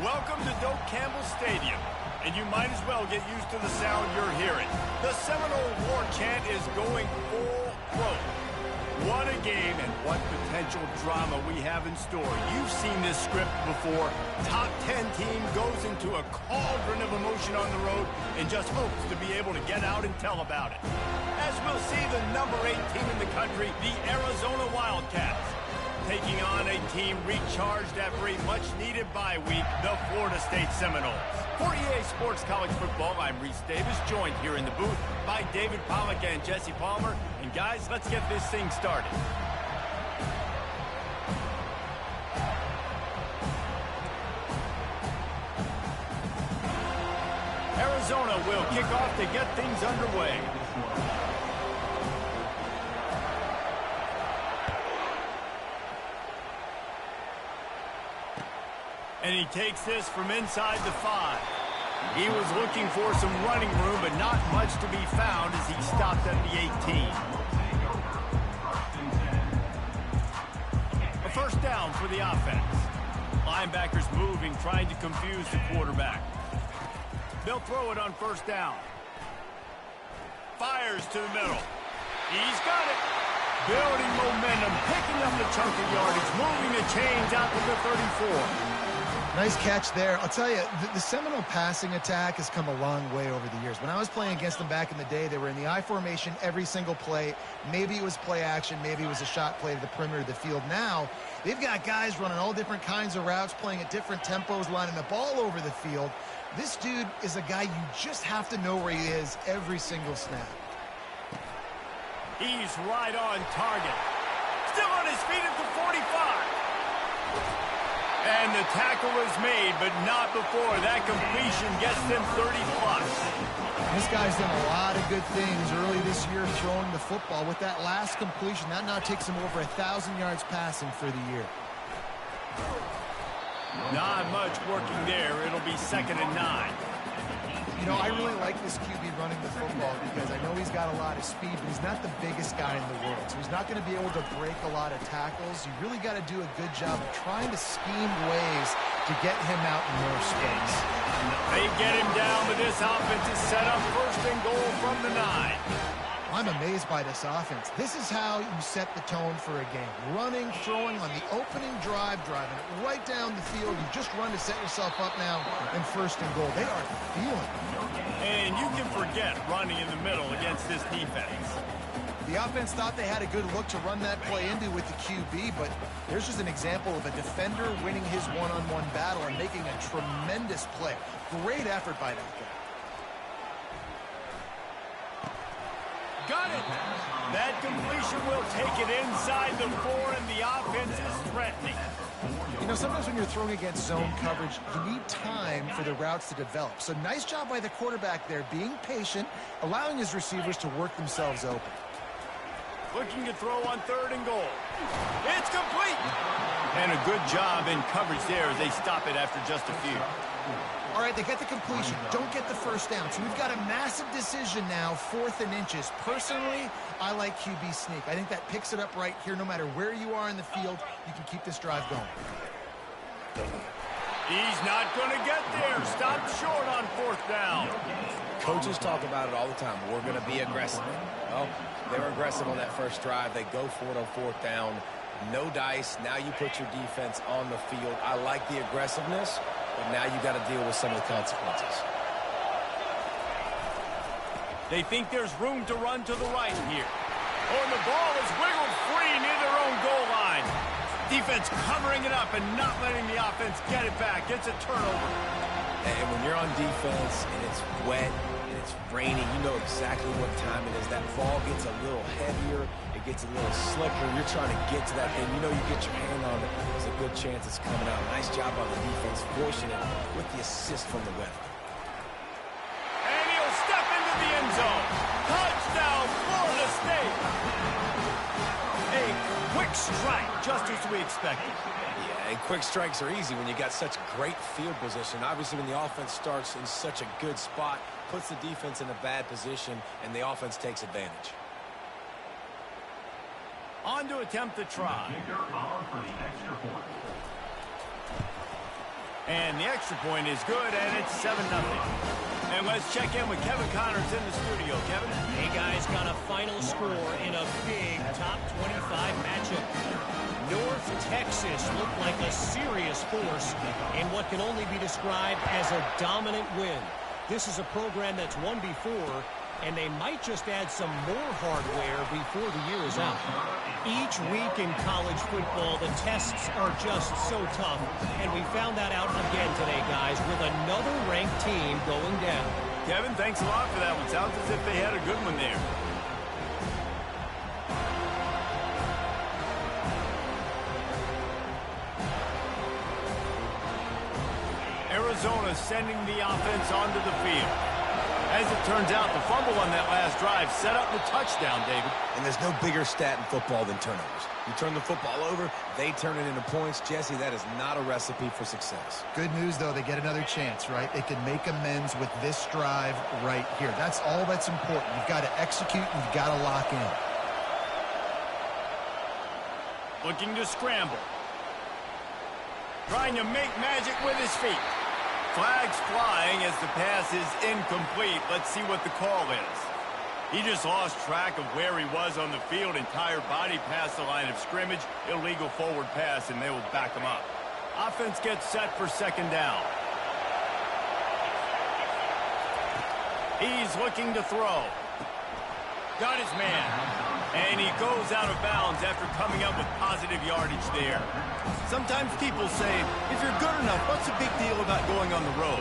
Welcome to Doak Campbell Stadium, and you might as well get used to the sound you're hearing. The Seminole war chant is going full throat. What a game and what potential drama we have in store. You've seen this script before. Top 10 team goes into a cauldron of emotion on the road and just hopes to be able to get out and tell about it. As we'll see the number 8 team in the country, the Arizona Wildcats, taking on a team recharged after a much-needed bye week, the Florida State Seminoles. For EA Sports College Football, I'm Reese Davis, joined here in the booth by David Pollack and Jesse Palmer. And guys, let's get this thing started. Arizona will kick off to get things underway. And he takes this from inside the 5. He was looking for some running room, but not much to be found as he stopped at the 18. A first down for the offense. Linebackers moving, trying to confuse the quarterback. They'll throw it on first down. Fires to the middle. He's got it. Building momentum, picking up the chunk of yardage, moving the chains out to the 34. Nice catch there. I'll tell you, the Seminole passing attack has come a long way over the years. When I was playing against them back in the day, they were in the I formation every single play. Maybe it was play action. Maybe it was a shot play to the perimeter of the field. Now, they've got guys running all different kinds of routes, playing at different tempos, lining up all over the field. This dude is a guy you just have to know where he is every single snap. He's right on target. Still on his feet at the 45. And the tackle is made, but not before that completion gets them 30-plus. This guy's done a lot of good things early this year throwing the football. With that last completion, that now takes him over 1,000 yards passing for the year. Not much working there. It'll be 2nd and 9. You know, I really like this QB running the football because I know he's got a lot of speed, but he's not the biggest guy in the world. So he's not going to be able to break a lot of tackles. You really got to do a good job of trying to scheme ways to get him out in more space. They get him down, but this offense is set up 1st and goal from the 9. I'm amazed by this offense. This is how you set the tone for a game. Running, throwing on the opening drive, driving it right down the field. You just run to set yourself up now in 1st and goal. They are feeling it. And you can forget running in the middle against this defense. The offense thought they had a good look to run that play into with the QB, but there's just an example of a defender winning his one-on-one battle and making a tremendous play. Great effort by that guy. Got it. That completion will take it inside the 4, and the offense is threatening. You know, sometimes when you're throwing against zone coverage, you need time for the routes to develop. So nice job by the quarterback there, being patient, allowing his receivers to work themselves open. Looking to throw on 3rd and goal. It's complete. And a good job in coverage there as they stop it after just a few. All right, they get the completion. Don't get the first down. So we've got a massive decision now, 4th and inches. Personally, I like QB sneak. I think that picks it up right here. No matter where you are in the field, you can keep this drive going. He's not going to get there. Stopped short on 4th down. Coaches talk about it all the time. We're going to be aggressive. Well, they were aggressive on that first drive. They go for it on 4th down. No dice. Now you put your defense on the field. I like the aggressiveness, but now you got to deal with some of the consequences. They think there's room to run to the right here. Oh, and the ball is wiggled free near their own goal line. Defense covering it up and not letting the offense get it back. It's a turnover. And when you're on defense and it's wet and it's raining, you know exactly what time it is. That ball gets a little heavier. It gets a little slicker. You're trying to get to that thing. You know you get your hand on it. There's a good chance it's coming out. Nice job on the defense, forcing it with the assist from the weather. And he'll step into the end zone. Touchdown, Florida State. A quick strike, just as we expected. Yeah, and quick strikes are easy when you got such great field position. Obviously, when the offense starts in such a good spot, puts the defense in a bad position, and the offense takes advantage. On to attempt the try. And the extra point is good, and it's 7-0. And let's check in with Kevin Connors in the studio. Kevin? Hey, guys, got a final score in a big top 25 matchup. North Texas looked like a serious force in what can only be described as a dominant win. This is a program that's won before, and they might just add some more hardware before the year is out. Each week in college football, the tests are just so tough, and we found that out again today, guys, with another ranked team going down. Kevin, thanks a lot for that one. Sounds as if they had a good one there. Arizona sending the offense onto the field. As it turns out, the fumble on that last drive set up the touchdown, David. And there's no bigger stat in football than turnovers. You turn the football over, they turn it into points. Jesse, that is not a recipe for success. Good news, though, they get another chance, right? They can make amends with this drive right here. That's all that's important. You've got to execute and you've got to lock in. Looking to scramble. Trying to make magic with his feet. Flags flying as the pass is incomplete. Let's see what the call is. He just lost track of where he was on the field. Entire body past the line of scrimmage. Illegal forward pass, and they will back him up. Offense gets set for second down. He's looking to throw. Got his man. And he goes out of bounds after coming up with positive yardage there. Sometimes people say, if you're good enough, what's the big deal about going on the road?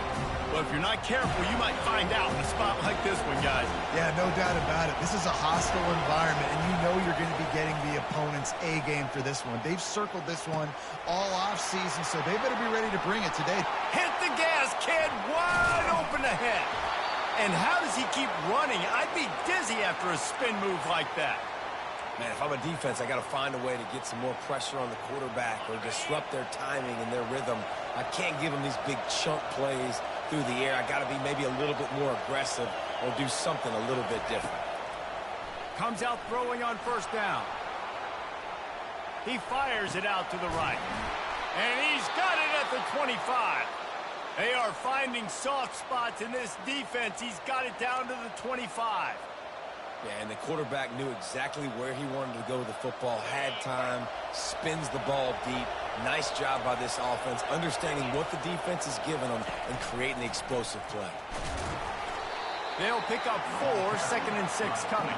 Well, if you're not careful, you might find out in a spot like this one, guys. Yeah, no doubt about it. This is a hostile environment, and you know you're going to be getting the opponent's A game for this one. They've circled this one all offseason, so they better be ready to bring it today. Hit the gas, kid. Wide open ahead. And how does he keep running? I'd be dizzy after a spin move like that. Man, if I'm a defense, I got to find a way to get some more pressure on the quarterback or disrupt their timing and their rhythm. I can't give them these big chunk plays through the air. I got to be maybe a little bit more aggressive or do something a little bit different. Comes out throwing on first down. He fires it out to the right. And he's got it at the 25. They are finding soft spots in this defense. He's got it down to the 25. Yeah, and the quarterback knew exactly where he wanted to go with the football, had time, spins the ball deep. Nice job by this offense, understanding what the defense is giving them and creating the explosive play. They'll pick up 4, 2nd and 6 coming.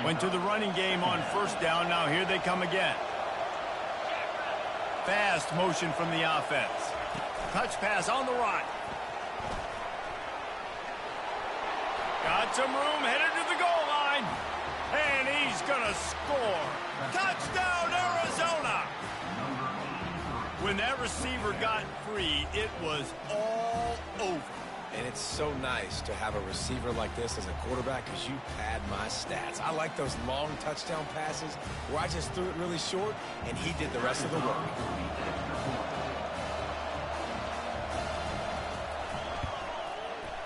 Went to the running game on first down. Now here they come again. Fast motion from the offense. Touch pass on the right. Got some room, headed to the goal line. And he's going to score. Touchdown, Arizona! When that receiver got free, it was all over. And it's so nice to have a receiver like this as a quarterback because you pad my stats. I like those long touchdown passes where I just threw it really short and he did the rest of the work.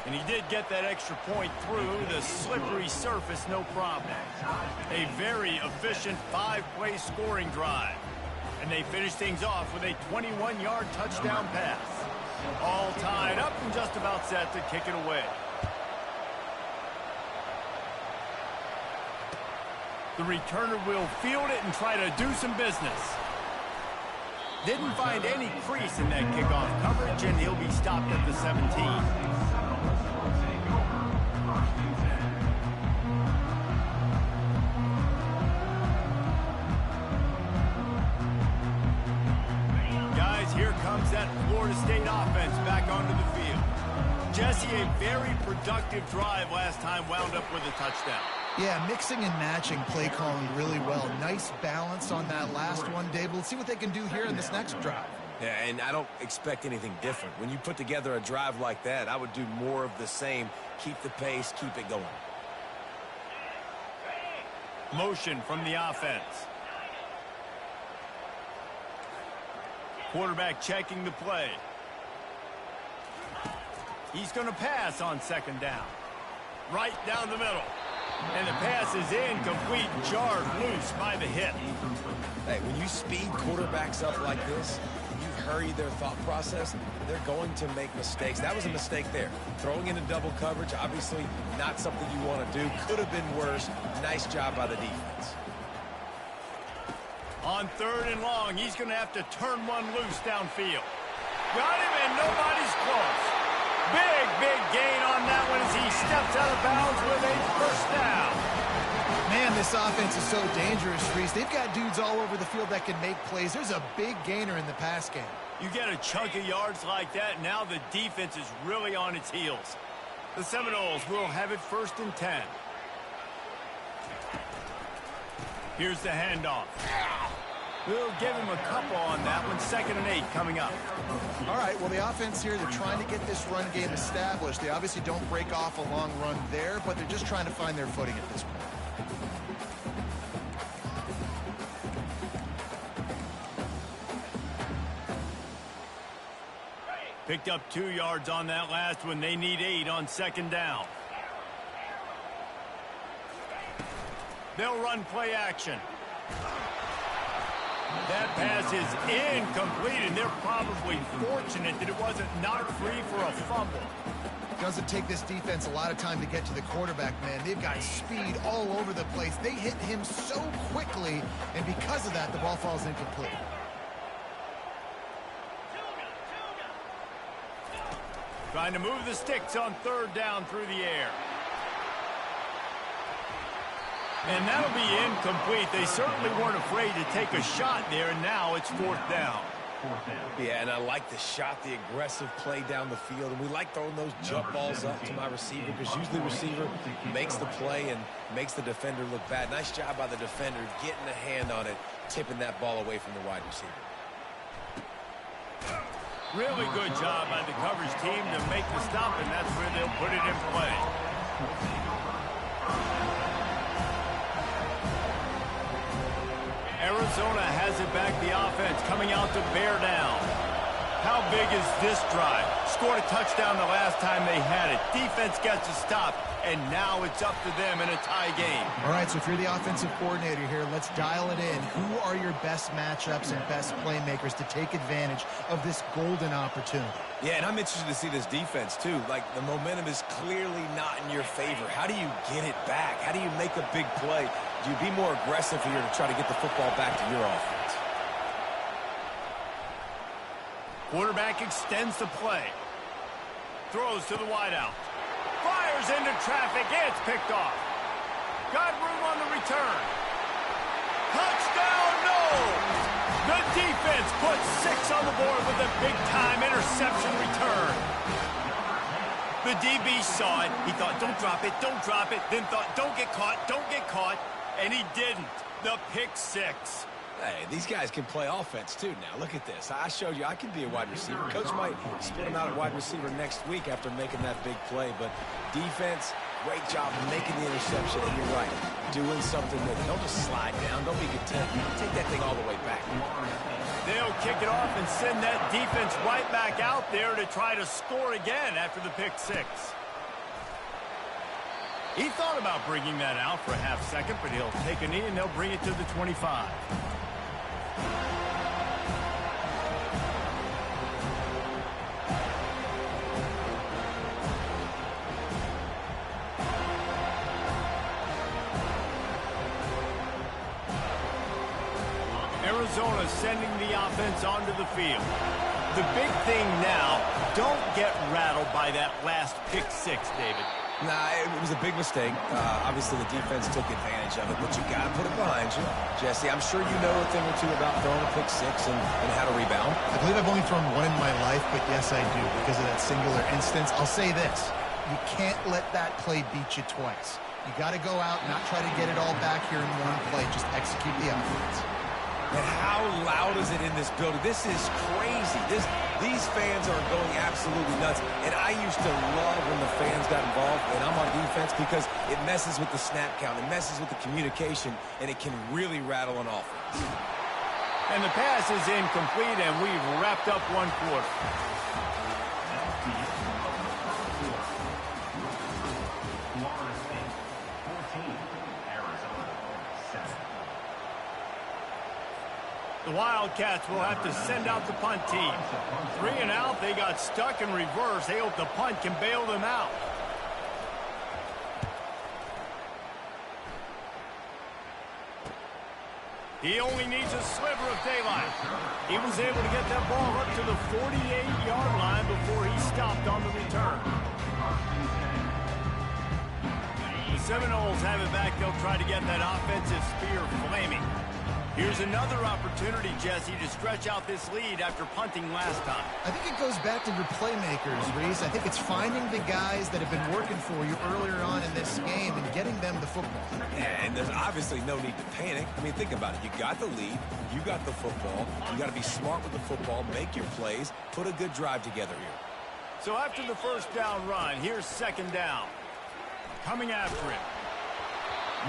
And he did get that extra point through the slippery surface, no problem. A very efficient 5-play scoring drive. And they finish things off with a 21-yard touchdown pass. All tied up and just about set to kick it away. The returner will field it and try to do some business. Didn't find any crease in that kickoff coverage, and he'll be stopped at the 17. Here comes that Florida State offense back onto the field. Jesse, a very productive drive last time, wound up with a touchdown. Yeah, mixing and matching play calling really well. Nice balance on that last one, Dave. Let's see what they can do here in this next drive. Yeah, and I don't expect anything different. When you put together a drive like that, I would do more of the same. Keep the pace, keep it going. Motion from the offense. Quarterback checking the play. He's going to pass on second down. Right down the middle. And the pass is incomplete, jarred loose by the hip. Hey, when you speed quarterbacks up like this, you hurry their thought process, they're going to make mistakes. That was a mistake there. Throwing into double coverage, obviously not something you want to do. Could have been worse. Nice job by the defense. On 3rd and long, he's going to have to turn one loose downfield. Got him, and nobody's close. Big gain on that one as he steps out of bounds with a first down. Man, this offense is so dangerous, Reese. They've got dudes all over the field that can make plays. There's a big gainer in the pass game. You get a chunk of yards like that, now the defense is really on its heels. The Seminoles will have it 1st and 10. Here's the handoff. We'll give him a couple on that one. 2nd and 8 coming up. All right, well, the offense here, they're trying to get this run game established. They obviously don't break off a long run there, but they're just trying to find their footing at this point. Picked up 2 yards on that last one. They need 8 on 2nd down. They'll run play action. That pass is incomplete, and they're probably fortunate that it wasn't knocked free for a fumble. Doesn't take this defense a lot of time to get to the quarterback, man. They've got speed all over the place. They hit him so quickly, and because of that, the ball falls incomplete. Trying to move the sticks on 3rd down through the air. And that'll be incomplete. They certainly weren't afraid to take a shot there, and now it's 4th down. Yeah, and I like the shot, the aggressive play down the field. And we like throwing those jump balls up to my receiver because usually the receiver makes the play and makes the defender look bad. Nice job by the defender getting a hand on it, tipping that ball away from the wide receiver. Really good job by the coverage team to make the stop, and that's where they'll put it in play. Arizona has it back, the offense coming out to bear down. How big is this drive? Scored a touchdown the last time they had it. Defense gets a stop, and now it's up to them in a tie game. All right, so if you're the offensive coordinator here, let's dial it in. Who are your best matchups and best playmakers to take advantage of this golden opportunity? Yeah, and I'm interested to see this defense, too. Like, the momentum is clearly not in your favor. How do you get it back? How do you make a big play? Do you be more aggressive here to try to get the football back to your offense? Quarterback extends the play. Throws to the wideout. Fires into traffic. It's picked off. Got room on the return. Touchdown, no! The defense puts 6 on the board with a big-time interception return. The DB saw it. He thought, don't drop it, don't drop it. Then thought, don't get caught, don't get caught. And he didn't. The pick 6. Hey, these guys can play offense, too, now. Look at this. I showed you I can be a wide receiver. Coach might split him out at wide receiver next week after making that big play. But defense, great job making the interception. And you're right, doing something with it. Don't just slide down. Don't be content. Take that thing all the way back. They'll kick it off and send that defense right back out there to try to score again after the pick 6. He thought about bringing that out for a half second, but he'll take a knee and they'll bring it to the 25. Arizona sending the offense onto the field. The big thing now, don't get rattled by that last pick 6, David. Nah, it was a big mistake. Obviously, the defense took advantage of it, but you got to put it behind you. Jesse, I'm sure you know a thing or two about throwing a pick 6 and how to rebound. I believe I've only thrown one in my life, but yes, I do, because of that singular instance. I'll say this. You can't let that play beat you twice. You got to go out, not try to get it all back here in one play. Just execute the offense. And how loud is it in this building? This is crazy. These fans are going absolutely nuts. And I used to love when the fans got involved, and I'm on defense, because it messes with the snap count. It messes with the communication, and it can really rattle an offense. And the pass is incomplete, and we've wrapped up one quarter. The Wildcats will have to send out the punt team. 3 and out, they got stuck in reverse. They hope the punt can bail them out. He only needs a sliver of daylight. He was able to get that ball up to the 48-yard line before he stopped on the return. The Seminoles have it back. They'll try to get that offensive spear flaming. Here's another opportunity, Jesse, to stretch out this lead after punting last time. I think it goes back to your playmakers, Reese. I think it's finding the guys that have been working for you earlier on in this game and getting them the football. Yeah, and there's obviously no need to panic. I mean, think about it. You got the lead. You got the football. You got to be smart with the football, make your plays, put a good drive together here. So after the first down run, here's second down. Coming after him.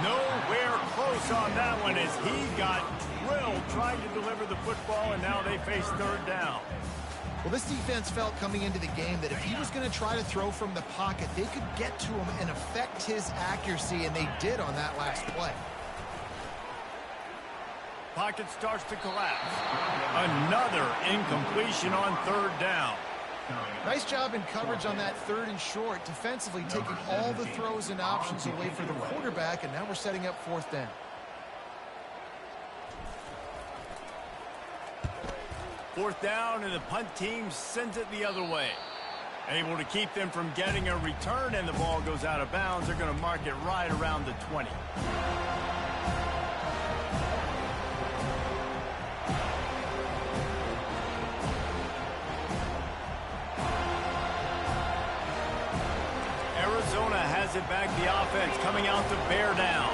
Nowhere close on that one as he got drilled trying to deliver the football, and now they face third down. Well, this defense felt coming into the game that if he was going to try to throw from the pocket, they could get to him and affect his accuracy, and they did on that last play. Pocket starts to collapse. Another incompletion on third down. Nice job in coverage on that 3rd and short, defensively taking all the throws and options away for the quarterback, and now we're setting up 4th down. Fourth down, and the punt team sends it the other way. Able to keep them from getting a return, and the ball goes out of bounds. They're going to mark it right around the 20. Arizona has it back, the offense coming out to bear down.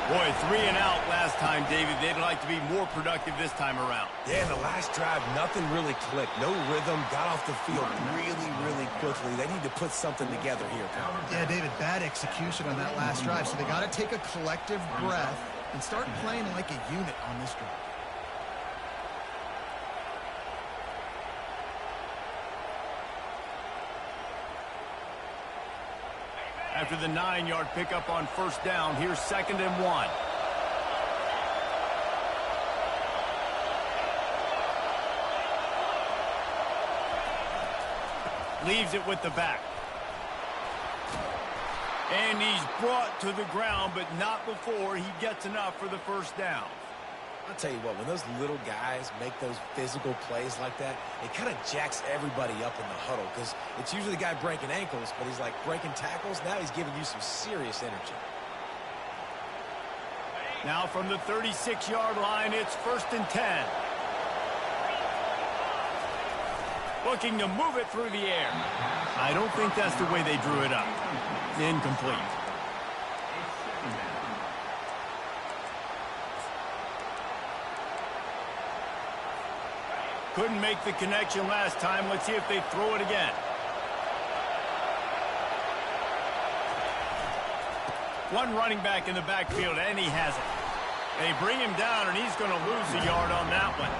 Boy, 3 and out last time, David. They'd like to be more productive this time around. Yeah, in the last drive, nothing really clicked. No rhythm, got off the field really quickly. They need to put something together here, Tom. Yeah, David, bad execution on that last drive, so they got to take a collective breath and start playing like a unit on this drive. After the 9-yard pickup on first down, here's 2nd and 1. Leaves it with the back. And he's brought to the ground, but not before he gets enough for the first down. I'll tell you what, when those little guys make those physical plays like that, it kind of jacks everybody up in the huddle because it's usually the guy breaking ankles, but he's like breaking tackles. Now he's giving you some serious energy. Now from the 36-yard line, it's 1st and 10. Looking to move it through the air. I don't think that's the way they drew it up. Incomplete. Couldn't make the connection last time. Let's see if they throw it again. One running back in the backfield, and he has it. They bring him down, and he's going to lose a yard on that one.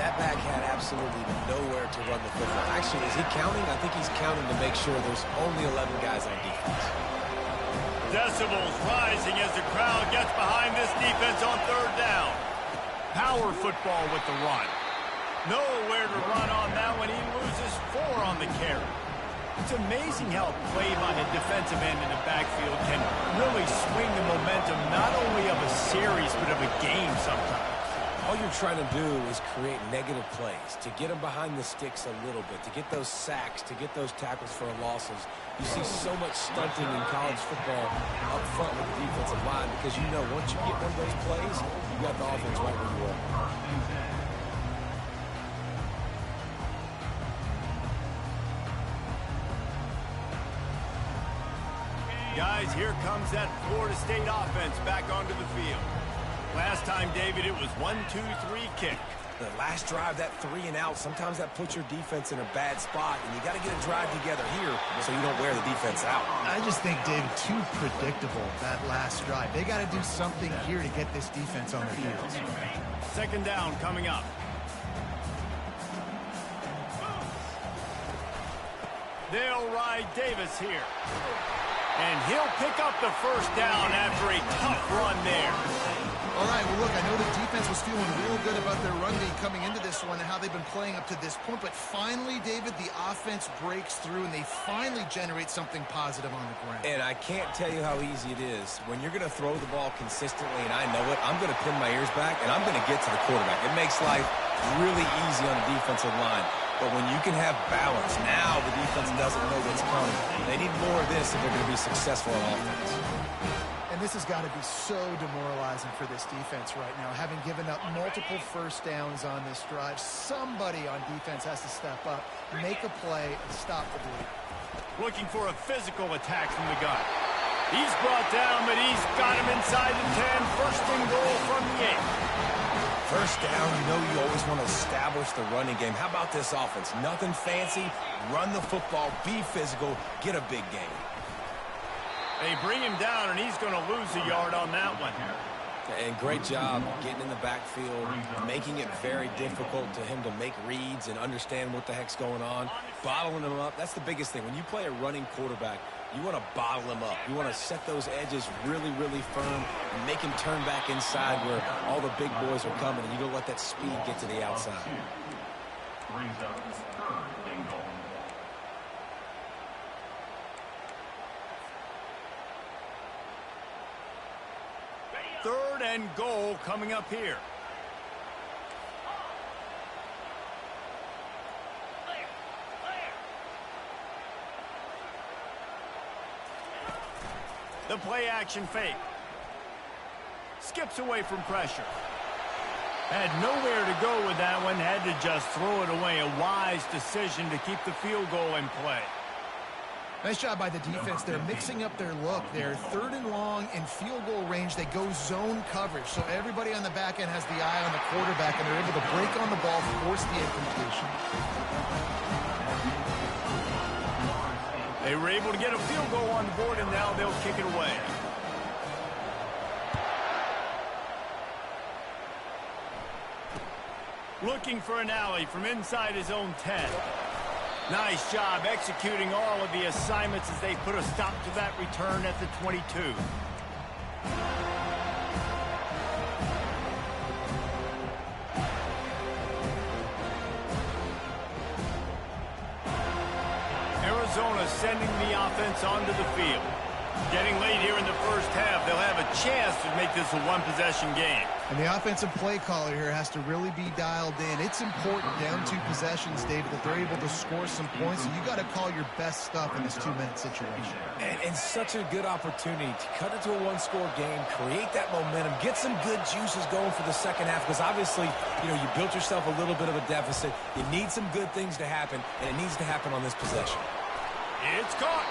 That back had absolutely nowhere to run the football. Actually, is he counting? I think he's counting to make sure there's only 11 guys on defense. Decibels rising as the crowd gets behind this defense on third down. Power football with the run. Nowhere to run on that one. He loses 4 on the carry. It's amazing how play by a defensive end in the backfield can really swing the momentum not only of a series but of a game sometimes. All you're trying to do is create negative plays, to get them behind the sticks a little bit, to get those sacks, to get those tackles for losses. You see so much stunting in college football up front with the defensive line because you know once you get one of those plays, you got the offense right where you are. Guys, here comes that Florida State offense back onto the field. Last time, David, it was 1-2-3 kick. The last drive, that 3 and out, sometimes that puts your defense in a bad spot, and you got to get a drive together here so you don't wear the defense out. I just think, David, too predictable, that last drive. They got to do something here to get this defense on their heels. 2nd down coming up. They'll ride Davis here. And he'll pick up the first down after a tough run there. All right, well, look, I know the defense was feeling real good about their run D coming into this one and how they've been playing up to this point, but finally, David, the offense breaks through and they finally generate something positive on the ground. And I can't tell you how easy it is. When you're going to throw the ball consistently, and I know it, I'm going to pin my ears back, and I'm going to get to the quarterback. It makes life really easy on the defensive line. But when you can have balance, now the defense doesn't know what's coming. They need more of this if they're going to be successful on offense. And this has got to be so demoralizing for this defense right now. Having given up multiple first downs on this drive, somebody on defense has to step up, make a play, and stop the bleed. Looking for a physical attack from the gun. He's brought down, but he's got him inside the 10. First and goal from the 8. First down, you know you always want to establish the running game. How about this offense? Nothing fancy. Run the football, be physical, get a big gain. They bring him down, and he's going to lose a yard on that one. And great job getting in the backfield, making it very difficult to him to make reads and understand what the heck's going on, bottling him up. That's the biggest thing. When you play a running quarterback, you want to bottle him up. You want to set those edges really, really firm and make him turn back inside where all the big boys are coming, and you don't let that speed get to the outside. Third and goal coming up here. The play action fake. Skips away from pressure. Had nowhere to go with that one. Had to just throw it away. A wise decision to keep the field goal in play. Nice job by the defense. They're mixing up their look. They're third and long in field goal range. They go zone coverage. So everybody on the back end has the eye on the quarterback, and they're able to break on the ball, force the incompletion. They were able to get a field goal on the board, and now they'll kick it away. Looking for an alley from inside his own 10. Nice job executing all of the assignments as they put a stop to that return at the 22. Arizona sending the offense onto the field. Getting late here in the first half, they'll have a chance to make this a one-possession game. And the offensive play caller here has to really be dialed in. It's important down 2 possessions, David, that they're able to score some points. So you got to call your best stuff in this 2-minute situation. And such a good opportunity to cut it to a one-score game, create that momentum, get some good juices going for the second half, because obviously, you know, you built yourself a little bit of a deficit. You need some good things to happen, and it needs to happen on this possession. It's caught.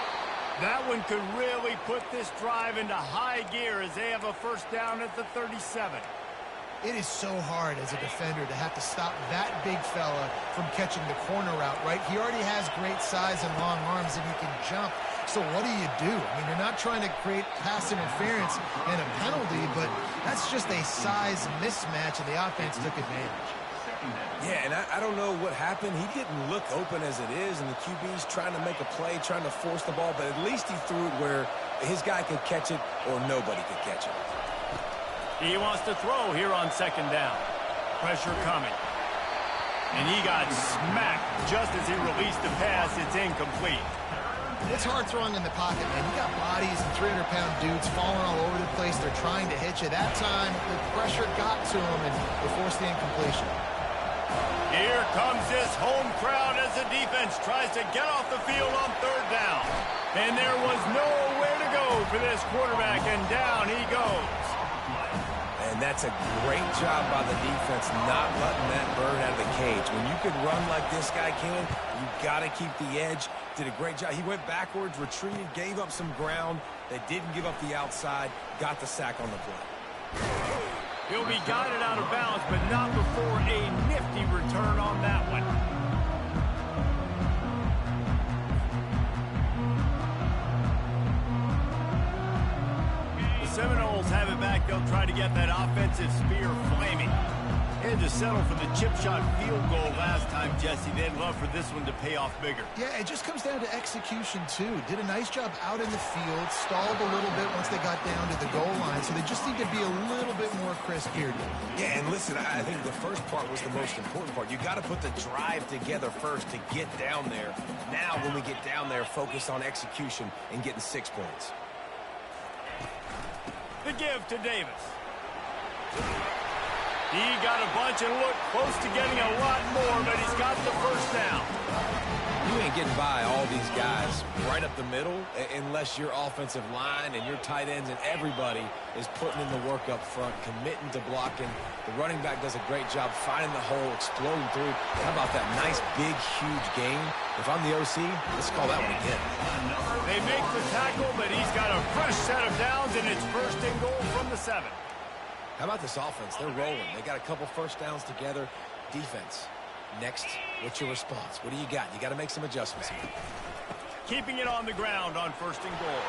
That one could really put this drive into high gear as they have a first down at the 37. It is so hard as a defender to have to stop that big fella from catching the corner route, right? He already has great size and long arms, and he can jump. So what do? I mean, you're not trying to create pass interference and a penalty, but that's just a size mismatch, and the offense took advantage. Yeah, and I don't know what happened. He didn't look open as it is, and the QB's trying to make a play, trying to force the ball, but at least he threw it where his guy could catch it or nobody could catch it. He wants to throw here on second down. Pressure coming. And he got smacked just as he released the pass. It's incomplete. It's hard throwing in the pocket, man. You got bodies and 300-pound dudes falling all over the place. They're trying to hit you. That time, the pressure got to him, and they forced the incompletion. Here comes this home crowd as the defense tries to get off the field on third down. And there was nowhere to go for this quarterback, and down he goes. And that's a great job by the defense, not letting that bird out of the cage. When you can run like this guy can, you got to keep the edge. Did a great job. He went backwards, retreated, gave up some ground. They didn't give up the outside, got the sack on the play. He'll be guided out of bounds, but not before a nifty return on that one. The Seminoles have it back. They'll try to get that offensive spear flaming. Had to settle for the chip shot field goal last time, Jesse. They'd love for this one to pay off bigger. Yeah, it just comes down to execution, too. Did a nice job out in the field, stalled a little bit once they got down to the goal line, so they just need to be a little bit more crisp here. Yeah, and listen, I think the first part was the most important part. You got to put the drive together first to get down there. Now, when we get down there, focus on execution and getting 6 points. The give to Davis. He got a bunch and looked close to getting a lot more, but he's got the first down. You ain't getting by all these guys right up the middle unless your offensive line and your tight ends and everybody is putting in the work up front, committing to blocking. The running back does a great job finding the hole, exploding through. How about that nice, big, huge gain? If I'm the OC, let's call that one again. They make the tackle, but he's got a fresh set of downs, and it's first and goal from the 7. How about this offense? They're rolling. They got a couple first downs together. Defense. Next, what's your response? What do you got? You got to make some adjustments here. Keeping it on the ground on first and goal.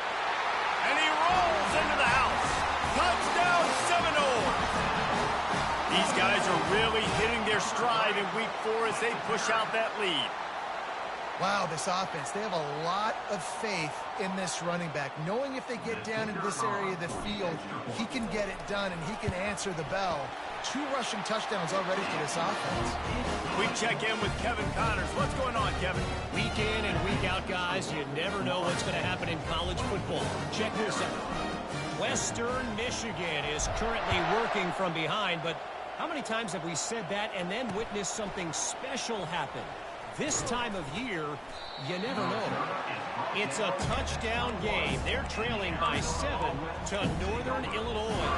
And he rolls into the house. Touchdown, Seminole. These guys are really hitting their stride in week 4 as they push out that lead. Wow, this offense, they have a lot of faith in this running back, knowing if they get down into this area of the field, he can get it done and he can answer the bell. 2 rushing touchdowns already for this offense. We check in with Kevin Connors. What's going on, Kevin? Week in and week out, guys, you never know what's going to happen in college football. Check this out. Western Michigan is currently working from behind, but how many times have we said that and then witnessed something special happen? This time of year, you never know. It's a touchdown game. They're trailing by 7 to Northern Illinois.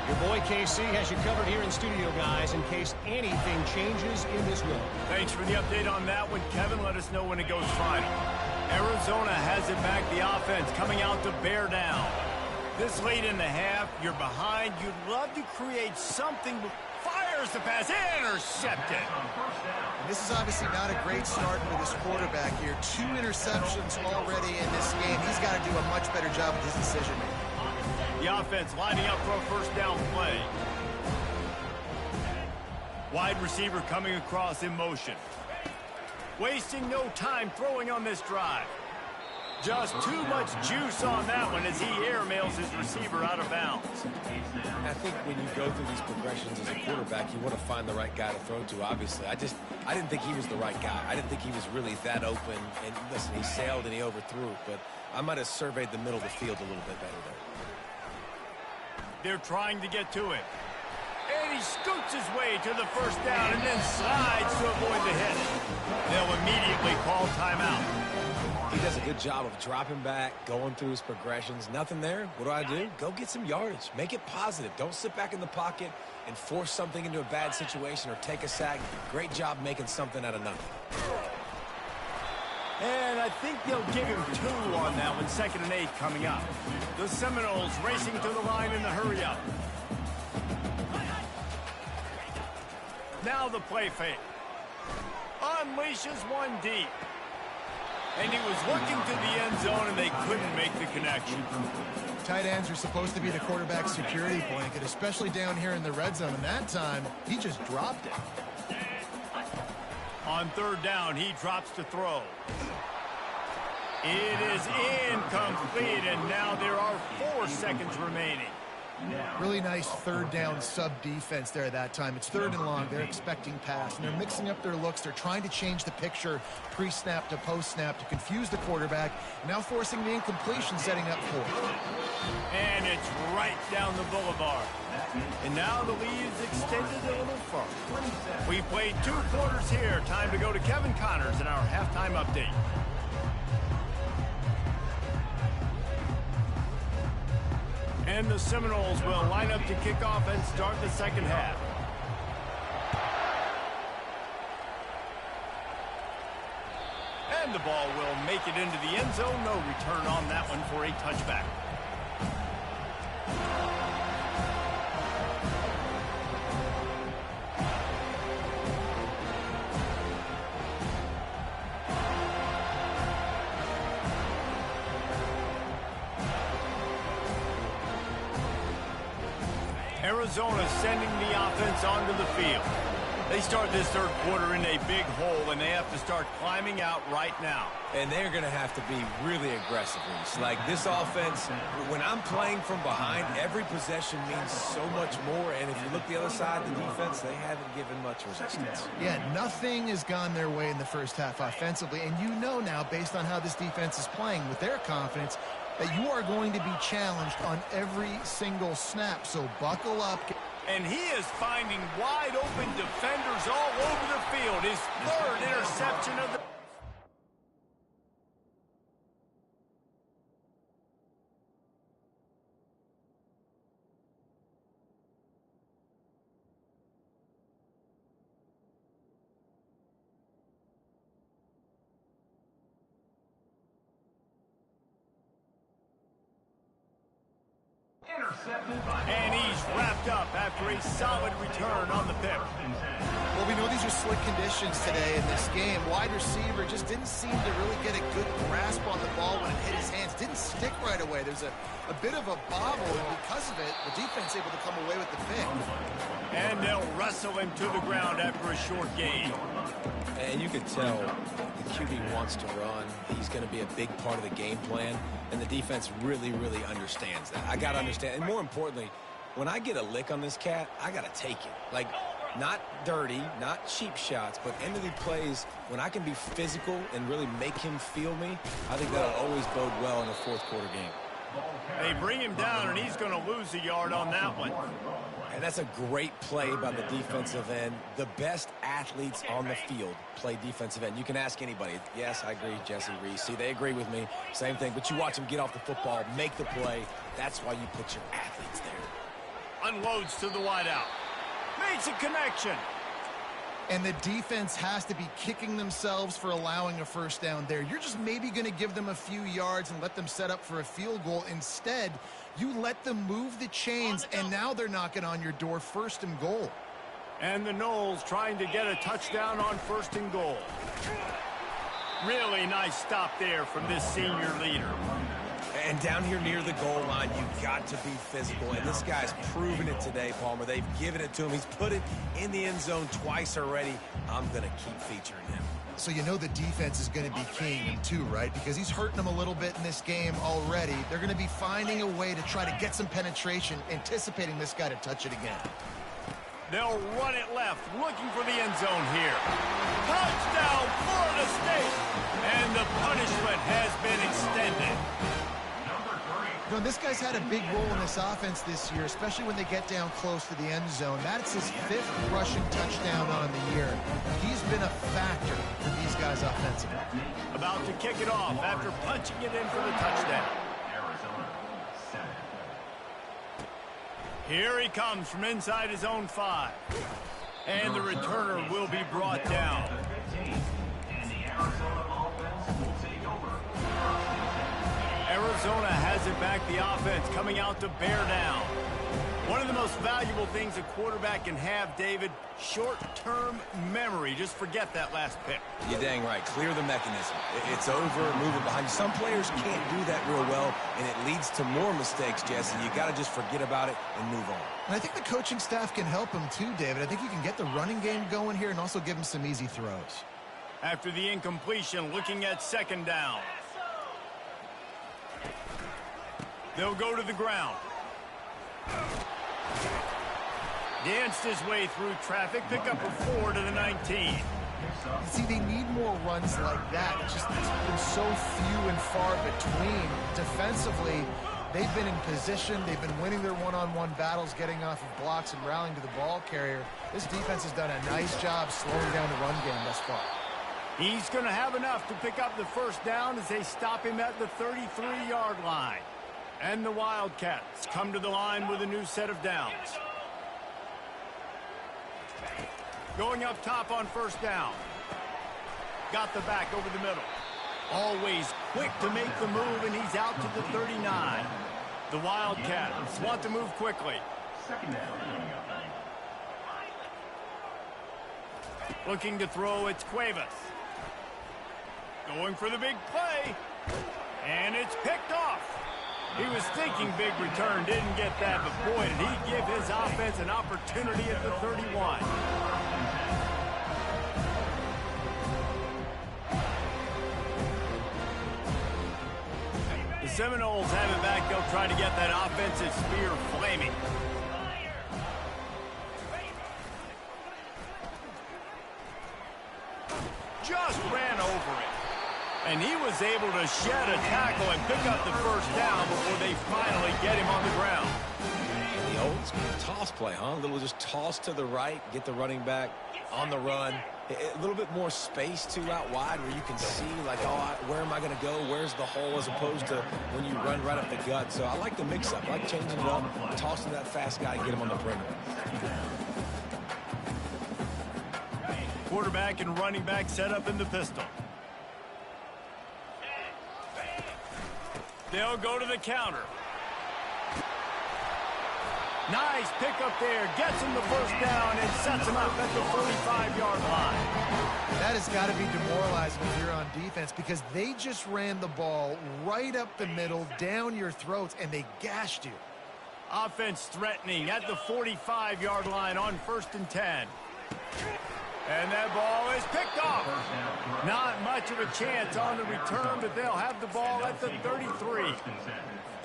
Your boy KC has you covered here in studio, guys, in case anything changes in this one. Thanks for the update on that one, Kevin. Let us know when it goes final. Arizona has it back. The offense coming out to bear down. This late in the half, you're behind. You'd love to create something. Fires the pass, intercepted. And this is obviously not a great start for this quarterback here. 2 interceptions already in this game. He's got to do a much better job with his decision-making. The offense lining up for a first down play. Wide receiver coming across in motion. Wasting no time throwing on this drive. Just too much juice on that one as he airmails his receiver out of bounds. I think when you go through these progressions as a quarterback, you want to find the right guy to throw to, obviously. I didn't think he was the right guy. I didn't think he was really that open. And listen, he sailed and he overthrew it, but I might have surveyed the middle of the field a little bit better there. They're trying to get to it. And he scoots his way to the first down and then slides to avoid the hit. They'll immediately call timeout. He does a good job of dropping back, going through his progressions. Nothing there. What do? Go get some yardage. Make it positive. Don't sit back in the pocket and force something into a bad situation or take a sack. Great job making something out of nothing. And I think they'll give him 2 on that one. 2nd and 8 coming up. The Seminoles racing to the line in the hurry-up. Now the play fake. Unleashes one deep. And he was looking to the end zone, and they couldn't make the connection. Tight ends are supposed to be the quarterback's security blanket, especially down here in the red zone. And that time, he just dropped it. On 3rd down, he drops to throw. It is incomplete, and now there are 4 seconds remaining. Really nice 3rd down sub-defense there that time. It's 3rd and long. They're expecting pass, and they're mixing up their looks. They're trying to change the picture pre-snap to post-snap to confuse the quarterback, now forcing the incompletion, setting up 4th. And it's right down the boulevard. And now the lead is extended a little further. We played 2 quarters here. Time to go to Kevin Connors in our halftime update. And the Seminoles will line up to kick off and start the 2nd half. And the ball will make it into the end zone. No return on that one for a touchback. Arizona sending the offense onto the field. They start this third quarter in a big hole, and they have to start climbing out right now. And they're going to have to be really aggressive. Like this offense, when I'm playing from behind, every possession means so much more. And if you look the other side, the defense, they haven't given much resistance. Yeah, nothing has gone their way in the first half offensively. And you know now, based on how this defense is playing with their confidence, that you are going to be challenged on every single snap. So buckle up. And he is finding wide-open defenders all over the field. His third interception of the... And he's wrapped up after a solid return on the pick. Well, we know these are slick conditions today in this game. Wide receiver just didn't seem to really get a good grasp on the ball when it hit his hands. Didn't stick right away. There's a bit of a bobble, and because of it, the defense able to come away with the pick. And they'll wrestle him to the ground after a short gain. And you can tell the QB wants to run. He's going to be a big part of the game plan, and the defense really, really understands that. I got to understand, and more importantly, when I get a lick on this cat, I got to take it. Like, not dirty, not cheap shots, but end of the plays, when I can be physical and really make him feel me, I think that'll always bode well in a fourth quarter game. They bring him down, and he's going to lose a yard on that one. And that's a great play by the defensive end. The best athletes on the field play defensive end. You can ask anybody. Yes, I agree, Jesse Reese. See, they agree with me. Same thing. But you watch them get off the football, make the play. That's why you put your athletes there. Unloads to the wideout. Makes a connection. And the defense has to be kicking themselves for allowing a first down there. You're just maybe going to give them a few yards and let them set up for a field goal. Instead, you let them move the chains, and now they're knocking on your door, first and goal. And the Noles trying to get a touchdown on first and goal. Really nice stop there from this senior leader. And down here near the goal line, you've got to be physical. And this guy's proven it today, Palmer. They've given it to him. He's put it in the end zone twice already. I'm going to keep featuring him. So you know the defense is going to be keying him too, right? Because he's hurting them a little bit in this game already. They're going to be finding a way to try to get some penetration, anticipating this guy to touch it again. They'll run it left, looking for the end zone here. Touchdown, Florida State! And the punishment has been extended. You know, this guy's had a big role in this offense this year, especially when they get down close to the end zone. That's his 5th rushing touchdown on the year. He's been a factor for these guys offensively. About to kick it off after punching it in for the touchdown. Here he comes from inside his own 5. And the returner will be brought down. Arizona has it back, the offense coming out to bear down. One of the most valuable things a quarterback can have, David, short-term memory. Just forget that last pick. You're dang right. Clear the mechanism. It's over, move it behind you. Some players can't do that real well, and it leads to more mistakes, Jesse. You got to just forget about it and move on. And I think the coaching staff can help him too, David. I think you can get the running game going here and also give him some easy throws. After the incompletion, looking at second down. They'll go to the ground. Danced his way through traffic, pick up a 4 to the 19. See, they need more runs like that. It's just it's been so few and far between. Defensively, they've been in position. They've been winning their one-on-one battles, getting off of blocks and rallying to the ball carrier. This defense has done a nice job slowing down the run game thus far. He's going to have enough to pick up the first down as they stop him at the 33-yard line. And the Wildcats come to the line with a new set of downs. Going up top on first down. Got the back over the middle. Always quick to make the move, and he's out to the 39. The Wildcats want to move quickly. Looking to throw, it's Cuevas. Going for the big play. And it's picked off. He was thinking big return, didn't get that, but boy, did he give his offense an opportunity at the 31. The Seminoles have it back. They'll try to get that offensive spear flaming. Just ran over it. And he was able to shed a tackle and pick up the first down before they finally get him on the ground. The old school toss play, huh? A little just toss to the right, get the running back on the run. A little bit more space, too, out wide where you can see, like, oh, where am I going to go? Where's the hole? As opposed to when you run right up the gut. So I like the mix-up. I like changing it up, tossing that fast guy, get him on the perimeter. Quarterback and running back set up in the pistol. They'll go to the counter. Nice pickup there. Gets him the first down and sets him up at the 45-yard line. That has got to be demoralizing if you're on defense because they just ran the ball right up the middle, down your throats, and they gashed you. Offense threatening at the 45-yard line on 1st and 10. And that ball is picked off. Not much of a chance on the return, but they'll have the ball at the 33.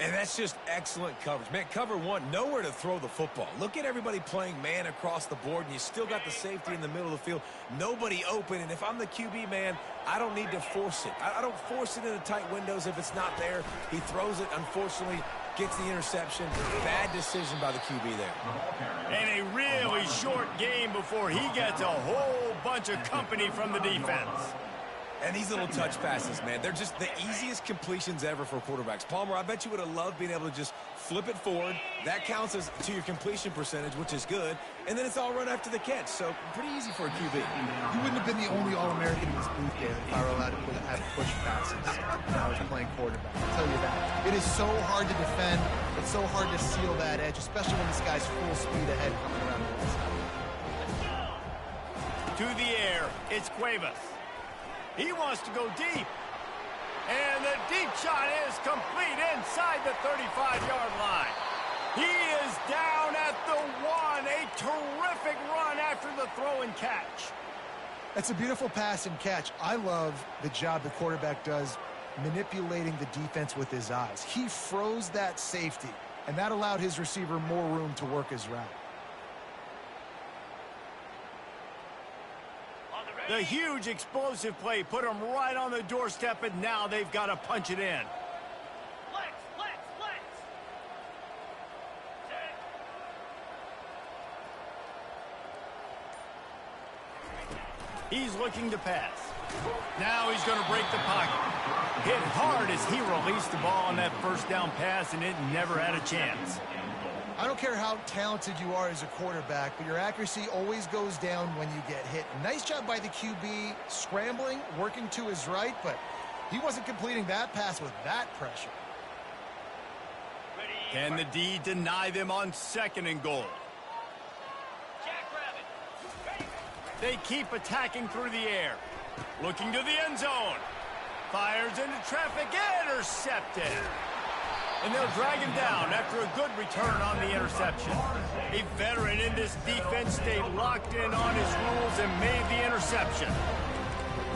And that's just excellent coverage. Man, cover one, nowhere to throw the football. Look at everybody playing man across the board, and you still got the safety in the middle of the field. Nobody open, and if I'm the QB, man, I don't need to force it. I don't force it into tight windows if it's not there. He throws it, unfortunately, gets the interception. Bad decision by the QB there. And a really short game before he gets a whole bunch of company from the defense. And these little touch passes, man, they're just the easiest completions ever for quarterbacks. Palmer, I bet you would have loved being able to just flip it forward. That counts as to your completion percentage, which is good. And then it's all run after the catch. So pretty easy for a QB. You wouldn't have been the only All-American in this booth, David, if I were allowed to have push passes when I was playing quarterback. I'll tell you that. It is so hard to defend. It's so hard to seal that edge, especially when this guy's full speed ahead coming around the inside. To the air, it's Cuevas. He wants to go deep. And the deep shot is complete inside the 35-yard line. He is down at the 1. A terrific run after the throw and catch. That's a beautiful pass and catch. I love the job the quarterback does manipulating the defense with his eyes. He froze that safety, and that allowed his receiver more room to work his route. The huge explosive play put them right on the doorstep, and now they've got to punch it in. He's looking to pass. Now he's going to break the pocket. Hit hard as he released the ball on that first down pass, and it never had a chance. I don't care how talented you are as a quarterback, but your accuracy always goes down when you get hit. Nice job by the QB scrambling, working to his right, but he wasn't completing that pass with that pressure. Can the D deny them on 2nd and goal? They keep attacking through the air. Looking to the end zone. Fires into traffic, intercepted. And they'll drag him down after a good return on the interception. A veteran in this defense stayed locked in on his rules and made the interception.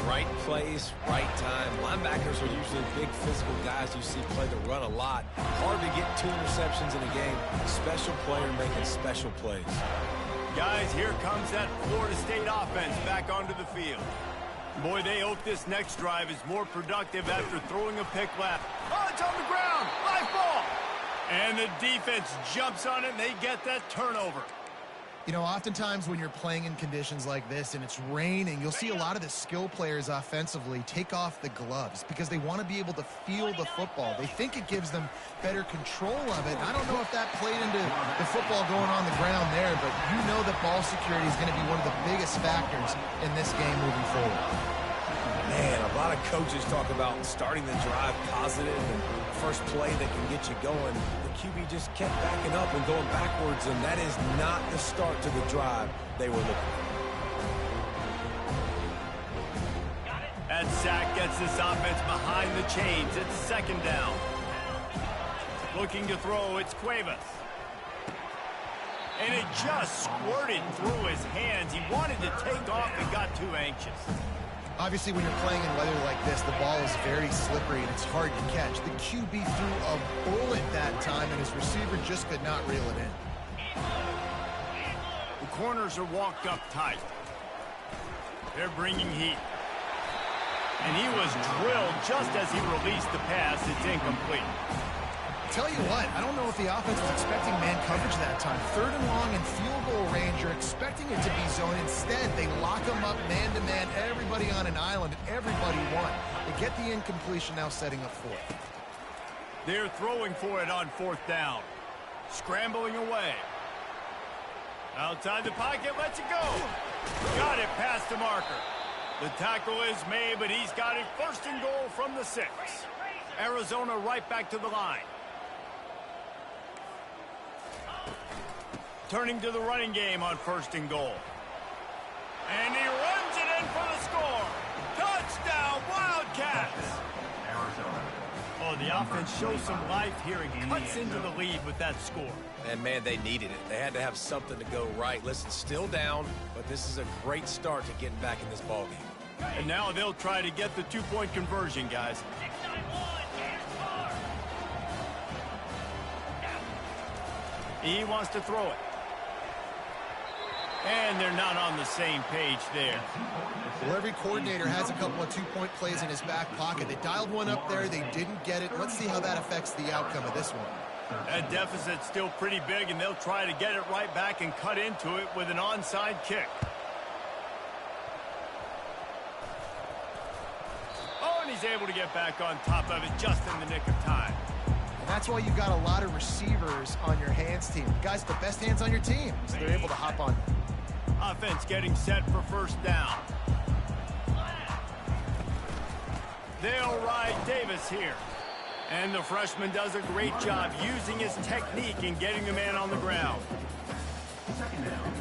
Right place, right time. Linebackers are usually big physical guys you see play the run a lot. Hard to get 2 interceptions in a game. Special player making special plays. Guys, here comes that Florida State offense back onto the field. Boy, they hope this next drive is more productive after throwing a pick left. Oh, it's on the ground. Live ball. And the defense jumps on it, and they get that turnover. You know, oftentimes when you're playing in conditions like this and it's raining, you'll see a lot of the skill players offensively take off the gloves because they want to be able to feel the football. They think it gives them better control of it. I don't know if that played into the football going on the ground there, but you know that ball security is going to be one of the biggest factors in this game moving forward. Man, a lot of coaches talk about starting the drive positive and the first play that can get you going. The QB just kept backing up and going backwards, and that is not the start to the drive they were looking for. That sack gets this offense behind the chains. It's 2nd down. Looking to throw, it's Cuevas. And it just squirted through his hands. He wanted to take off and got too anxious. Obviously, when you're playing in weather like this, the ball is very slippery and it's hard to catch. The QB threw a bullet that time, and his receiver just could not reel it in. The corners are walked up tight. They're bringing heat. And he was drilled just as he released the pass. It's incomplete. Tell you what, I don't know if the offense was expecting man coverage that time. 3rd and long and field goal range, you're expecting it to be zone. Instead, they lock them up man-to-man, everybody on an island, and everybody won. They get the incompletion, now setting up 4th. They're throwing for it on 4th down. Scrambling away. Outside the pocket, lets it go. Got it past the marker. The tackle is made, but he's got it 1st and goal from the 6. Arizona right back to the line. Turning to the running game on 1st and goal. And he runs it in for the score. Touchdown, Wildcats! Oh, the offense shows some life here and cuts into the lead with that score. And, man, they needed it. They had to have something to go right. Listen, still down, but this is a great start to getting back in this ballgame. And now they'll try to get the 2-point conversion, guys. He wants to throw it. And they're not on the same page there. Well, every coordinator has a couple of 2-point plays in his back pocket. They dialed one up there. They didn't get it. Let's see how that affects the outcome of this one. That deficit's still pretty big, and they'll try to get it right back and cut into it with an onside kick. Oh, and he's able to get back on top of it just in the nick of time. And that's why you got a lot of receivers on your hands team. Guys, the best hands on your team, so they're able to hop on. Offense getting set for 1st down. They'll ride Davis here. And the freshman does a great job using his technique and getting the man on the ground. 2nd down.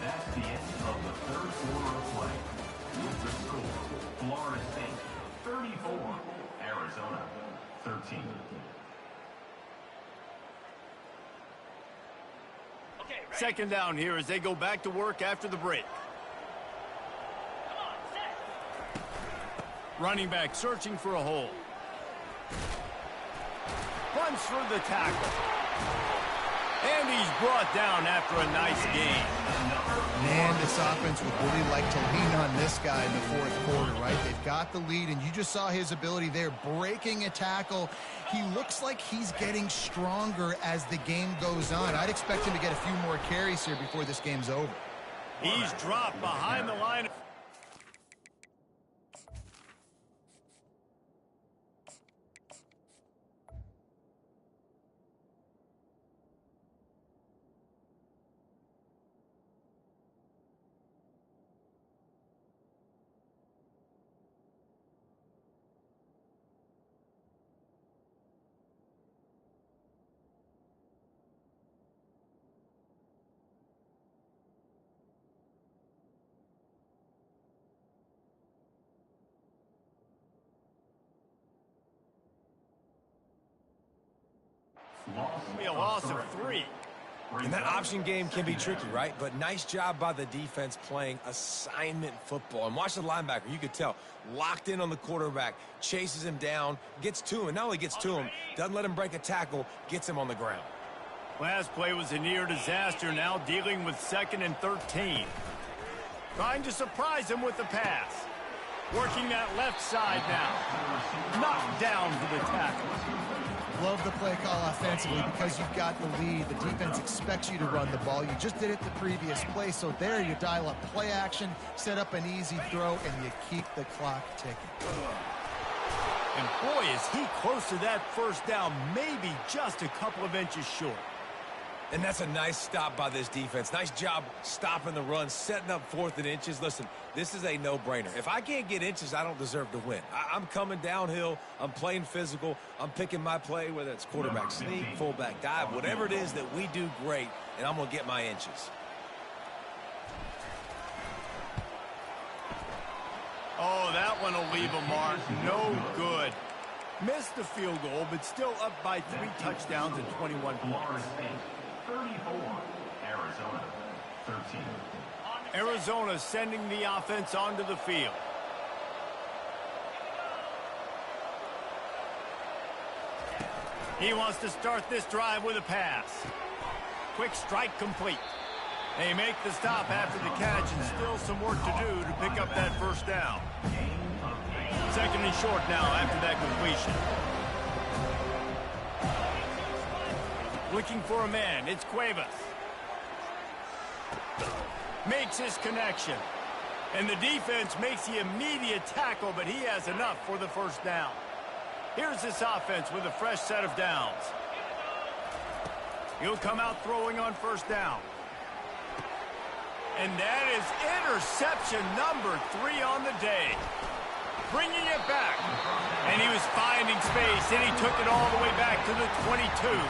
That's the end of the 3rd quarter of play. With the score, Florida State 34, Arizona 13. Second down here as they go back to work after the break. Running back searching for a hole. Runs through the tackle. And he's brought down after a nice gain. Man, this offense would really like to lean on this guy in the 4th quarter, right? They've got the lead, and you just saw his ability there, breaking a tackle. He looks like he's getting stronger as the game goes on. I'd expect him to get a few more carries here before this game's over. He's dropped behind the line. Be a loss of 3. And that option game can be tricky, right? But nice job by the defense playing assignment football. And watch the linebacker. You could tell. Locked in on the quarterback. Chases him down. Gets to him. And not only gets to him, doesn't let him break a tackle. Gets him on the ground. Last play was a near disaster. Now dealing with 2nd and 13. Trying to surprise him with the pass. Working that left side now. Knocked down for the tackle. Love the play call offensively because you've got the lead. The defense expects you to run the ball. You just did it the previous play, so there you dial up play action, set up an easy throw, and you keep the clock ticking. And boy, is he close to that 1st down, maybe just a couple of inches short. And that's a nice stop by this defense. Nice job stopping the run, setting up 4th and inches. Listen, this is a no-brainer. If I can't get inches, I don't deserve to win. I'm coming downhill. I'm playing physical. I'm picking my play, whether it's quarterback sneak, fullback dive, whatever it is that we do great, and I'm going to get my inches. Oh, that one will leave a mark. No good. Missed the field goal, but still up by 3 touchdowns and 21 Florida points. State, 34. Arizona, 13. Arizona sending the offense onto the field. He wants to start this drive with a pass. Quick strike complete. They make the stop after the catch, and still some work to do to pick up that first down. Second and short now after that completion. Looking for a man. It's Cuevas. Makes his connection. And the defense makes the immediate tackle, but he has enough for the first down. Here's this offense with a fresh set of downs. He'll come out throwing on first down. And that is interception number 3 on the day. Bringing it back. And he was finding space, and he took it all the way back to the 22.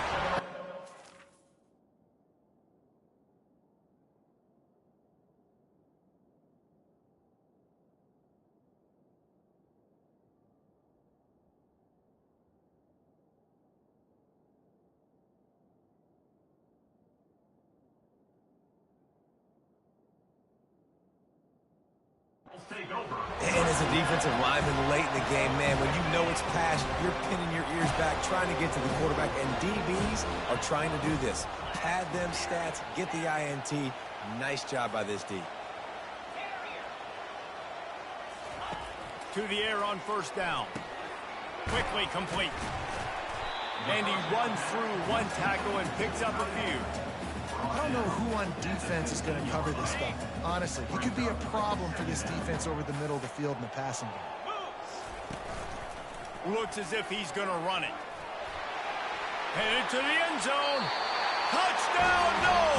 And as a defensive lineman late in the game, man, when you know it's past, you're pinning your ears back, trying to get to the quarterback, and DBs are trying to do this. Pad them stats, get the INT. Nice job by this D. To the air on first down. Quickly complete. And he runs through one tackle and picks up a few. I don't know who on defense is going to cover this guy. Honestly, he could be a problem for this defense over the middle of the field in the passing game. Looks as if he's going to run it. Headed to the end zone. Touchdown, no!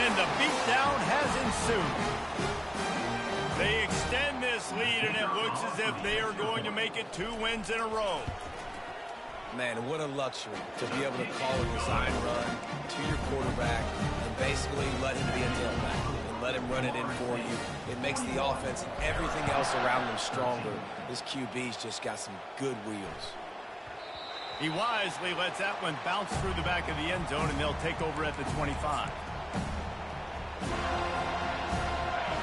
And the beatdown has ensued. They extend this lead, and it looks as if they are going to make it 2 wins in a row. Man, what a luxury to be able to call a design run to your quarterback and basically let him be a tailback and let him run it in for you. It makes the offense and everything else around them stronger. This QB's just got some good wheels. He wisely lets that one bounce through the back of the end zone, and they'll take over at the 25.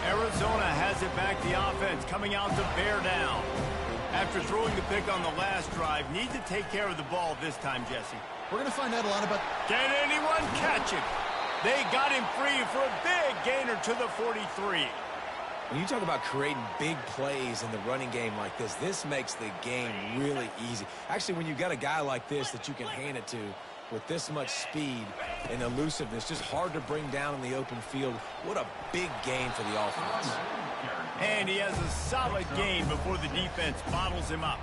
Arizona has it back, the offense coming out to bear down. After throwing the pick on the last drive, need to take care of the ball this time, Jesse. We're going to find out a lot about... Can anyone catch him? They got him free for a big gainer to the 43. When you talk about creating big plays in the running game like this makes the game really easy. Actually, when you've got a guy like this that you can hand it to with this much speed and elusiveness, just hard to bring down in the open field, what a big game for the offense. And he has a solid gain before the defense bottles him up.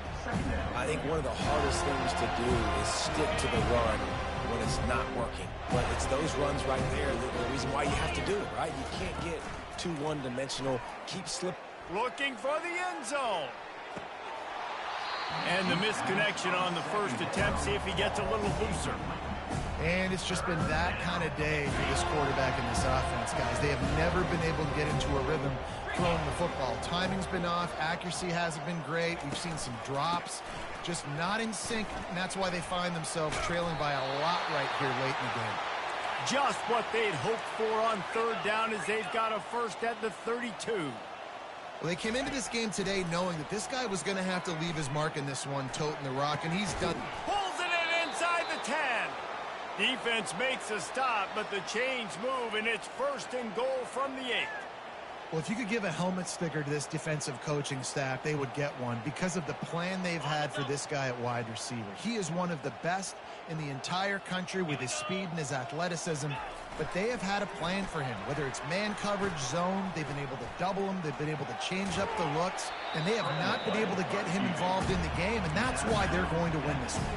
I think one of the hardest things to do is stick to the run when it's not working. But it's those runs right there the reason why you have to do it, right? You can't get too one-dimensional. Keep slipping. Looking for the end zone. And the misconnection on the first attempt. See if he gets a little looser. And it's just been that kind of day for this quarterback and this offense, guys. They have never been able to get into a rhythm throwing the football. Timing's been off. Accuracy hasn't been great. We've seen some drops. Just not in sync, and that's why they find themselves trailing by a lot right here late in the game. Just what they'd hoped for on third down as they've got a first at the 32. Well, they came into this game today knowing that this guy was going to have to leave his mark in this one, toting the rock, and he's done. Pulls it in inside the 10. Defense makes a stop, but the chains move, and it's first and goal from the 8. Well, if you could give a helmet sticker to this defensive coaching staff, they would get one because of the plan they've had for this guy at wide receiver. He is one of the best in the entire country with his speed and his athleticism, but they have had a plan for him. Whether it's man coverage, zone, they've been able to double him, they've been able to change up the looks, and they have not been able to get him involved in the game, and that's why they're going to win this one.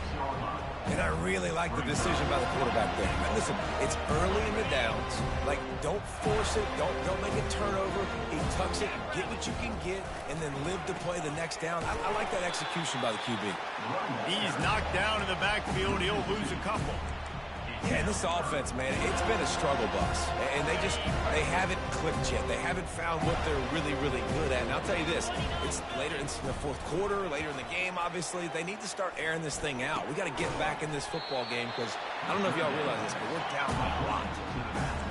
And I really like the decision by the quarterback there. Now, listen, it's early in the downs. Like, don't force it. Don't make a turnover. He tucks it, get what you can get, and then live to play the next down. I like that execution by the QB. He's knocked down in the backfield. He'll lose a couple. Yeah, and this offense, man, it's been a struggle bus. And they haven't clicked yet. They haven't found what they're really, really good at. And I'll tell you this, it's later in the fourth quarter, later in the game, obviously. They need to start airing this thing out. We got to get back in this football game because I don't know if y'all realize this, but we're down by a lot.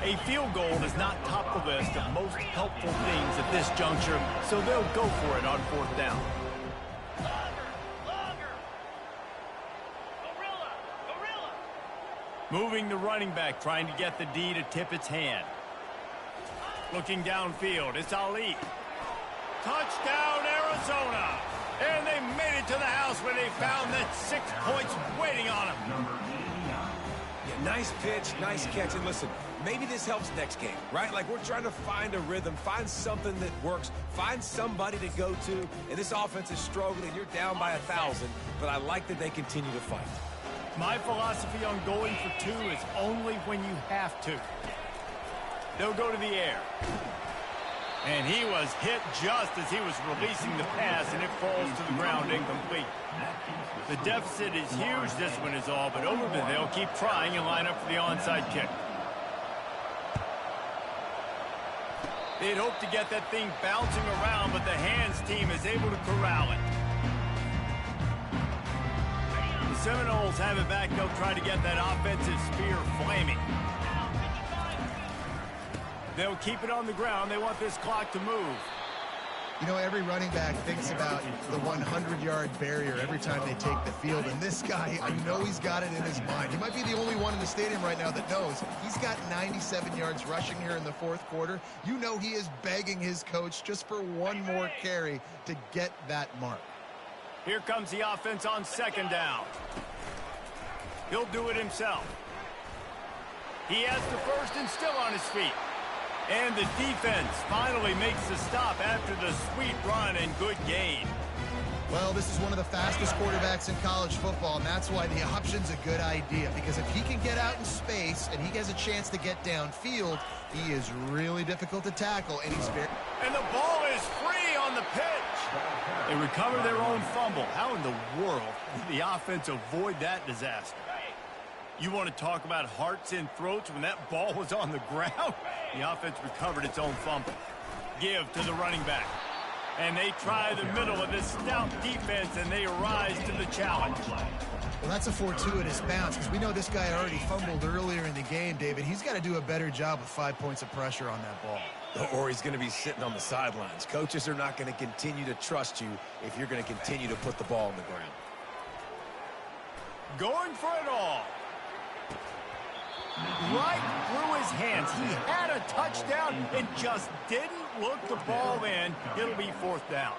A field goal is not top of the list of most helpful things at this juncture, so they'll go for it on fourth down. Moving the running back, trying to get the D to tip its hand. Looking downfield, it's Ali. Touchdown, Arizona! And they made it to the house where they found that 6 points waiting on them. Yeah, nice pitch, nice catch. And listen, maybe this helps next game, right? Like we're trying to find a rhythm, find something that works, find somebody to go to. And this offense is struggling. You're down by 1,000, but I like that they continue to fight. My philosophy on going for 2 is only when you have to. They'll go to the air. And he was hit just as he was releasing the pass, and it falls to the ground incomplete. The deficit is huge, this one is all, but Overton, they'll keep trying and line up for the onside kick. They'd hope to get that thing bouncing around, but the hands team is able to corral it. The Seminoles have it back. They'll try to get that offensive spear flaming. They'll keep it on the ground. They want this clock to move. You know, every running back thinks about the 100-yard barrier every time they take the field. And this guy, I know he's got it in his mind. He might be the only one in the stadium right now that knows he's got 97 yards rushing here in the fourth quarter. You know he is begging his coach just for one more carry to get that mark. Here comes the offense on second down. He'll do it himself. He has the first and still on his feet. And the defense finally makes the stop after the sweet run and good gain. Well, this is one of the fastest quarterbacks in college football, and that's why the option's a good idea. Because if he can get out in space and he has a chance to get downfield, he is really difficult to tackle, and he's very... And the ball is free on the pitch. They recover their own fumble. How in the world did the offense avoid that disaster? You want to talk about hearts and throats when that ball was on the ground? The offense recovered its own fumble. Give to the running back. And they try the middle of this stout defense, and they rise to the challenge. Well, that's a fortuitous bounce because we know this guy already fumbled earlier in the game, David. He's got to do a better job with 5 points of pressure on that ball. Or he's going to be sitting on the sidelines. Coaches are not going to continue to trust you if you're going to continue to put the ball on the ground. Going for it all. Right through his hands. He had a touchdown and just didn't look the ball in. It'll be fourth down.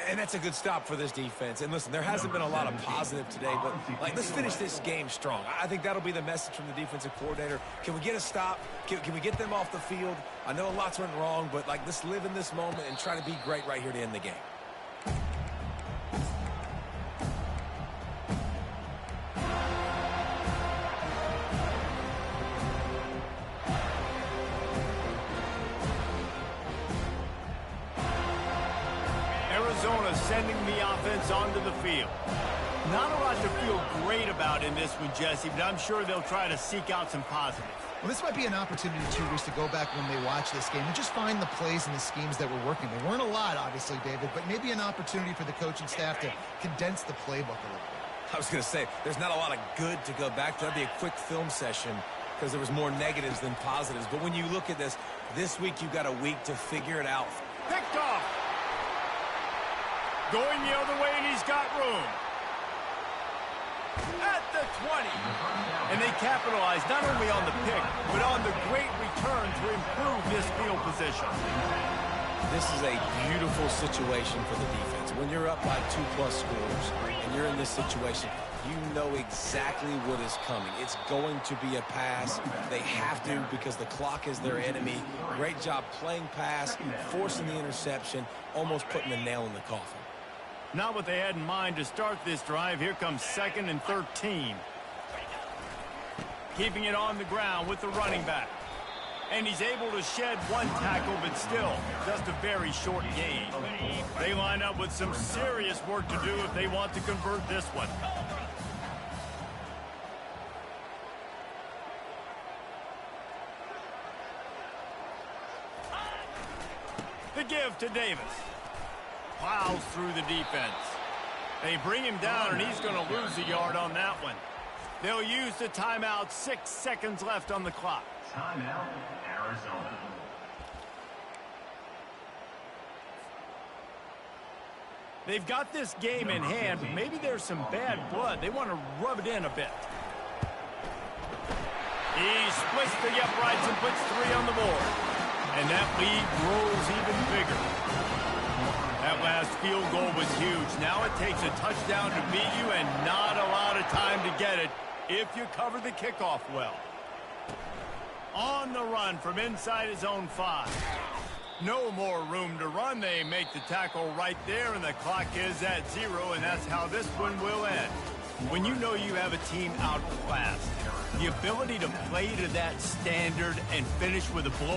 And that's a good stop for this defense. And listen, there hasn't been a lot of positive today, but let's finish this game strong. I think that'll be the message from the defensive coordinator. Can we get a stop? Can we get them off the field? I know lots went wrong, but let's live in this moment and try to be great right here to end the game. Arizona sending the offense onto the field. Not a lot to feel great about in this one, Jesse, but I'm sure they'll try to seek out some positives. Well, this might be an opportunity, too, Reese, to go back when they watch this game and just find the plays and the schemes that were working. There weren't a lot, obviously, David, but maybe an opportunity for the coaching staff to condense the playbook a little bit. I was going to say, there's not a lot of good to go back to. That'd be a quick film session because there was more negatives than positives. But when you look at this week you've got a week to figure it out. Picked off. Going the other way, and he's got room. At the 20. And they capitalize not only on the pick, but on the great return to improve this field position. This is a beautiful situation for the defense. When you're up by 2+ scores and you're in this situation, you know exactly what is coming. It's going to be a pass. They have to because the clock is their enemy. Great job playing pass, forcing the interception, almost putting the nail in the coffin. Not what they had in mind to start this drive. Here comes 2nd and 13. Keeping it on the ground with the running back. And he's able to shed one tackle, but still just a very short gain. They line up with some serious work to do if they want to convert this one. The give to Davis. Plows through the defense. They bring him down, and he's going to lose a yard on that one. They'll use the timeout. 6 seconds left on the clock. Timeout, Arizona. They've got this game in hand, but maybe there's some bad blood. They want to rub it in a bit. He splits the uprights and puts 3 on the board. And that lead grows even bigger. That last field goal was huge. Now it takes a touchdown to beat you and not a lot of time to get it if you cover the kickoff well. On the run from inside his own 5. No more room to run. They make the tackle right there, and the clock is at 0, and that's how this one will end. When you know you have a team outclassed, the ability to play to that standard and finish with a blow